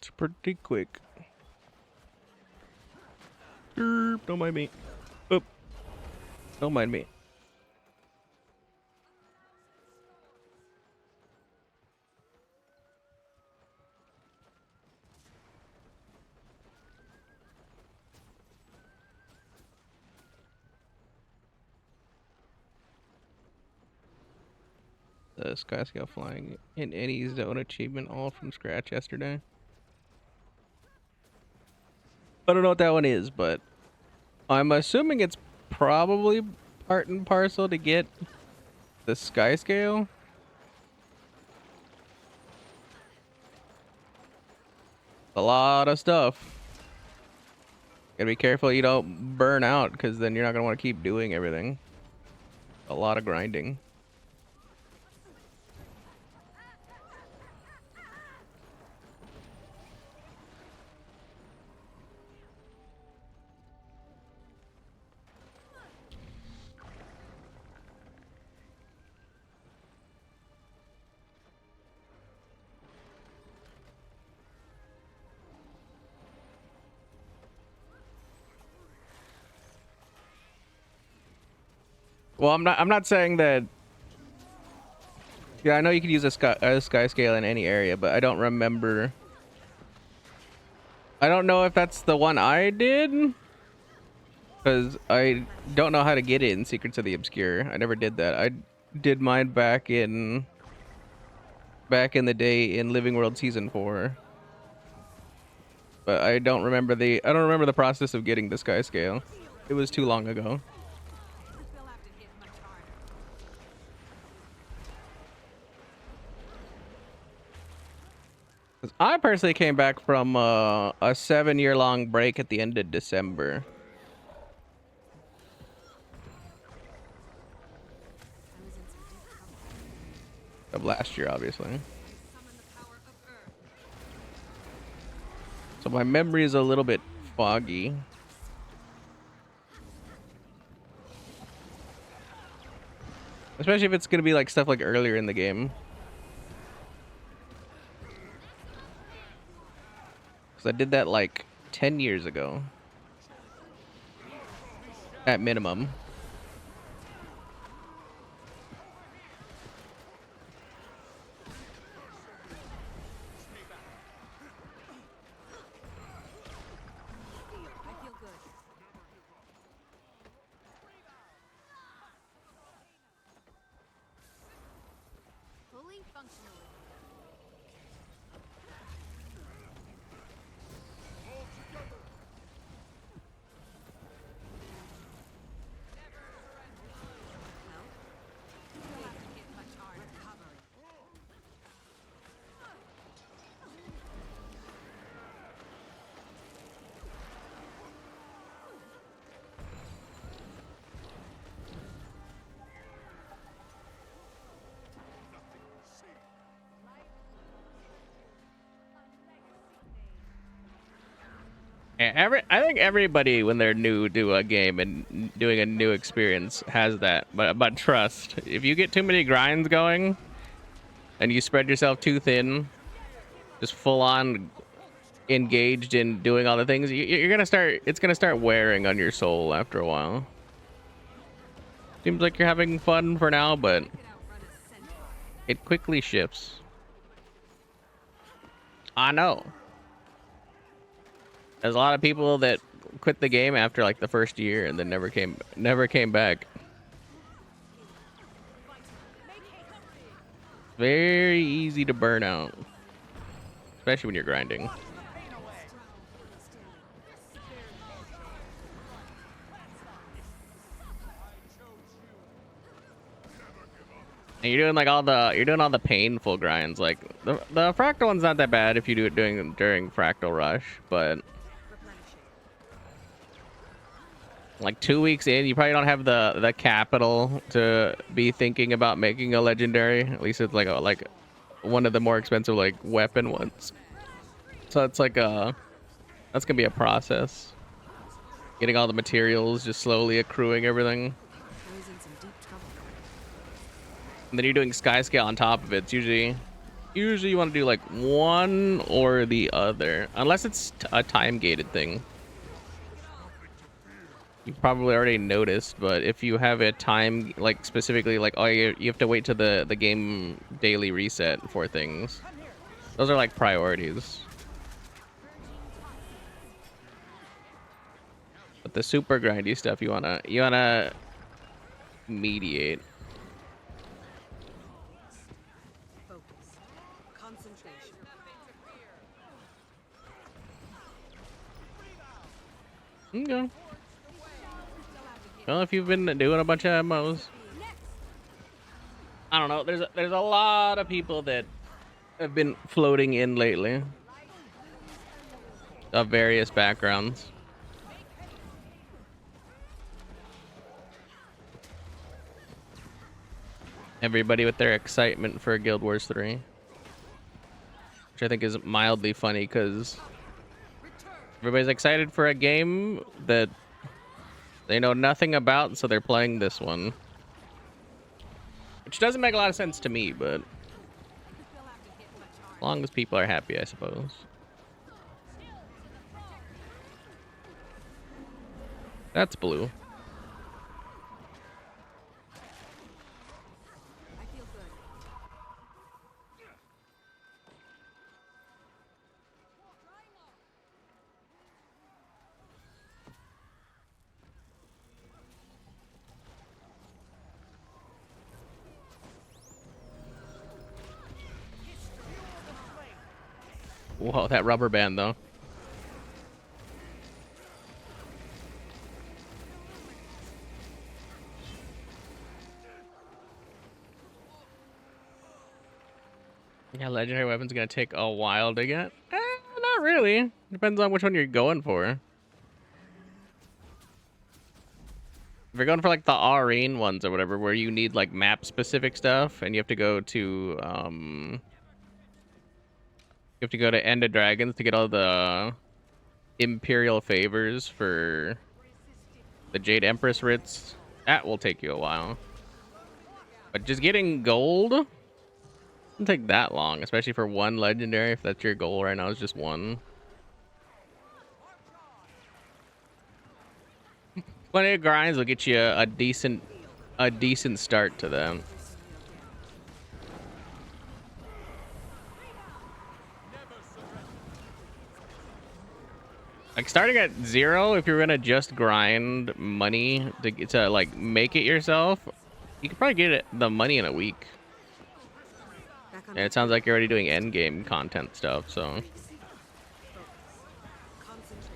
It's pretty quick. Don't mind me. Oop. Don't mind me. The Skyscale flying in any zone achievement all from scratch yesterday. I don't know what that one is, but I'm assuming it's probably part and parcel to get the Skyscale. A lot of stuff. Gotta be careful you don't burn out, because then you're not gonna want to keep doing everything. A lot of grinding. Well, I'm not saying that. Yeah, I know you can use a sky scale in any area, but I don't remember. I don't know if that's the one I did, because I don't know how to get it in Secrets of the Obscure. I never did that. I did mine back in the day in Living World Season 4. But I don't remember the process of getting the sky scale. It was too long ago. I personally came back from a 7-year-long break at the end of December. Of last year, obviously. So my memory is a little bit foggy. Especially if it's gonna be like stuff like earlier in the game. Because I did that like 10 years ago. At minimum. I think everybody when they're new to a game and doing a new experience has that, but trust, if you get too many grinds going and you spread yourself too thin, just full on engaged in doing all the things, it's gonna start wearing on your soul after a while. Seems like you're having fun for now, but it quickly shifts. I know. There's a lot of people that quit the game after like the first year and then never came back. Very easy to burn out, especially when you're grinding. And you're doing all the painful grinds. Like the fractal one's not that bad if you do it during fractal rush, but like 2 weeks in, you probably don't have the capital to be thinking about making a legendary. At least it's like one of the more expensive like weapon ones. So it's like that's gonna be a process. Getting all the materials, just slowly accruing everything. And then you're doing sky scale on top of it. It's usually Usually you want to do like one or the other, unless it's a time gated thing. You probably already noticed, but if you have a time, like specifically like, oh, you have to wait till the game daily reset for things. Those are like priorities. But the super grindy stuff you wanna mediate. Focus. Concentration. Okay. Well, if you've been doing a bunch of MMOs, I don't know. There's a lot of people that have been floating in lately of various backgrounds. Everybody with their excitement for Guild Wars 3, which I think is mildly funny because everybody's excited for a game that they know nothing about, so they're playing this one. Which doesn't make a lot of sense to me, but as long as people are happy, I suppose. That's blue. I feel good. Whoa, that rubber band though. Yeah, legendary weapon's gonna take a while to get. Not really. Depends on which one you're going for. If you're going for like the Arene ones or whatever, where you need like map specific stuff, and you have to go to End of Dragons to get all the Imperial favors for the Jade Empress writs. That will take you a while. But just getting gold doesn't take that long, especially for one legendary. If that's your goal right now, is just one. Plenty of grinds will get you a decent start to them. Like starting at 0, if you're gonna just grind money to like make it yourself, you could probably get the money in a week. And it sounds like you're already doing end game content stuff, so. Concentration.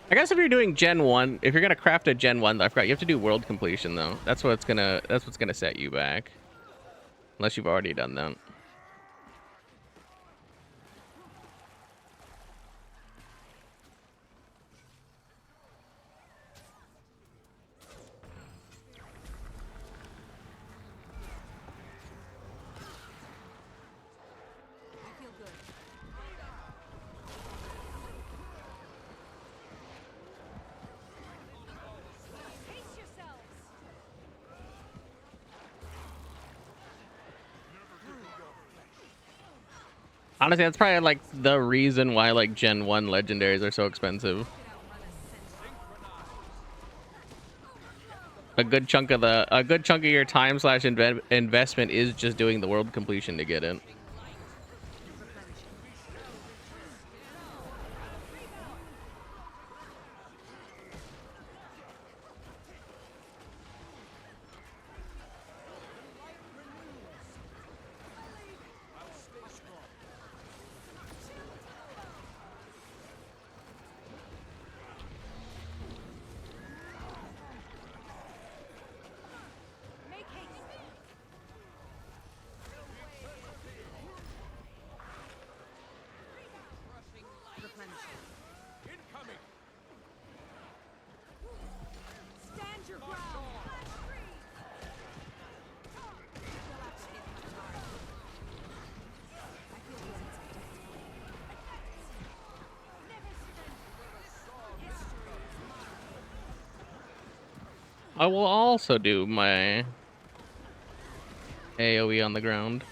I guess if you're doing Gen 1, if you're gonna craft a Gen 1, I forgot, you have to do world completion though. That's what's gonna set you back. Unless you've already done that. I feel good. Pace yourselves. Honestly, that's probably like the reason why like Gen 1 legendaries are so expensive. A good chunk of your time slash investment is just doing the world completion to get it. Make haste. I will also do my AoE on the ground.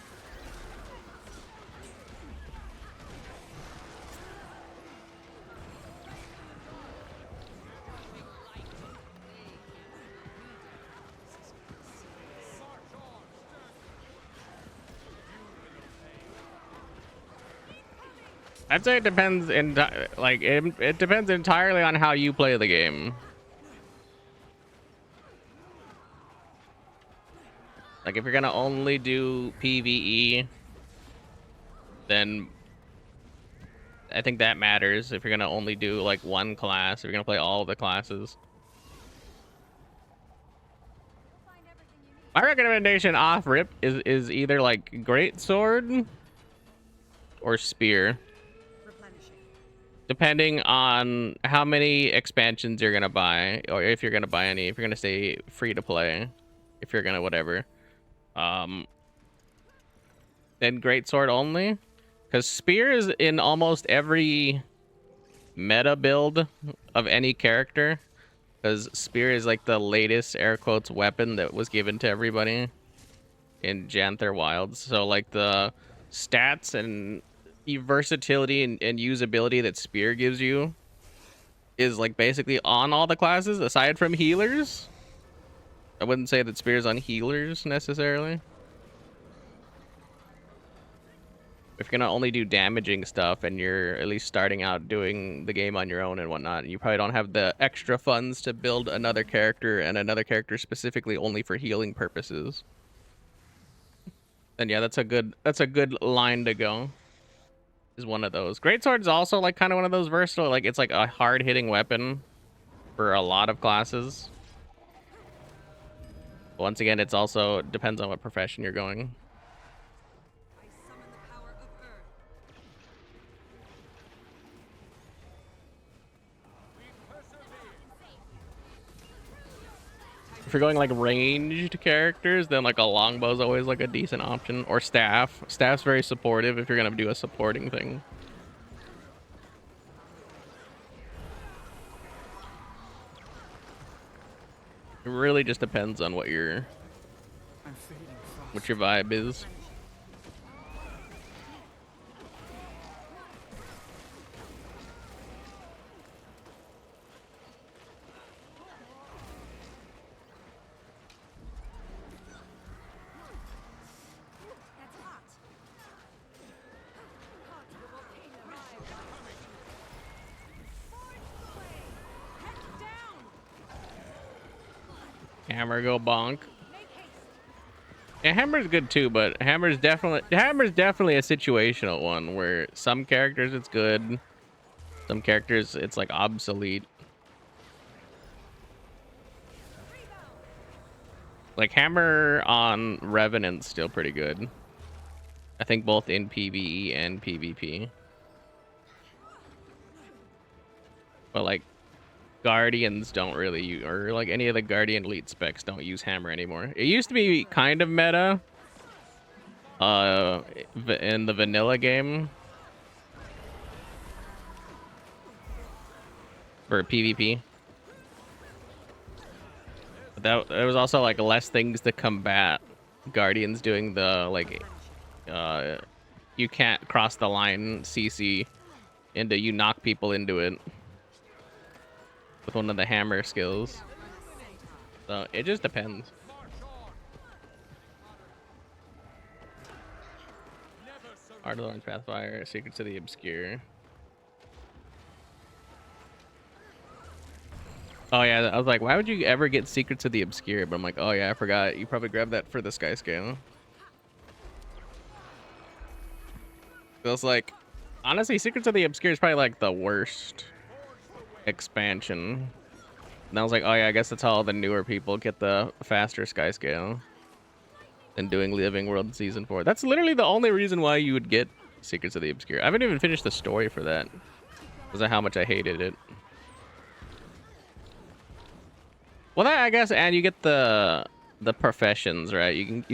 I'd say it depends it depends entirely on how you play the game. Like if you're gonna only do PvE, then I think that matters. If you're gonna only do like one class, if you're gonna play all the classes. Find everything you need. My recommendation off rip is either like great sword or spear, Replenishing. depending on how many expansions you're gonna buy, or if you're gonna buy any, if you're gonna stay free to play, if you're gonna whatever. Then great sword only, because spear is in almost every meta build of any character, because spear is like the latest air quotes weapon that was given to everybody in Janther Wilds. So like the stats and versatility and usability that spear gives you is like basically on all the classes aside from healers. I wouldn't say that spear's on healers necessarily. If you're gonna only do damaging stuff and you're at least starting out doing the game on your own and whatnot, you probably don't have the extra funds to build another character and another character specifically only for healing purposes. Then yeah, that's a good line to go. Is one of those. Greatsword is also like kind of one of those versatile, like it's like a hard hitting weapon for a lot of classes. But once again, it's also depends on what profession you're going. I summon the power of Earth. If you're going like ranged characters, then like a longbow is always like a decent option, or staff. Staff's very supportive if you're gonna do a supporting thing. It really just depends on what your vibe is. That's hot. Hot the volcano arrived. Forge the way. Head down. Hammer go bonk. Make haste. Yeah, hammer's good too, but hammer's definitely a situational one where some characters it's good, some characters it's like obsolete. Like hammer on Revenant's still pretty good. I think both in PvE and PvP. But like Guardians don't really use, or like any of the Guardian elite specs don't use hammer anymore. It used to be kind of meta in the vanilla game for PvP. But that there was also like less things to combat Guardians doing the like you can't cross the line CC into you knock people into it with one of the hammer skills. So it just depends. Art of the Orange Pathfire, Secrets of the Obscure. Oh yeah, I was like, why would you ever get Secrets of the Obscure? But I'm like, oh yeah, I forgot. You probably grabbed that for the Sky Scale. So it's like, honestly, Secrets of the Obscure is probably like the worst expansion. And I was like, oh yeah, I guess that's how all the newer people get the faster Sky Scale than doing Living World Season 4. That's literally the only reason why you would get Secrets of the Obscure. I haven't even finished the story for that because of how much I hated it. Well, that I guess, and you get the professions, right? You can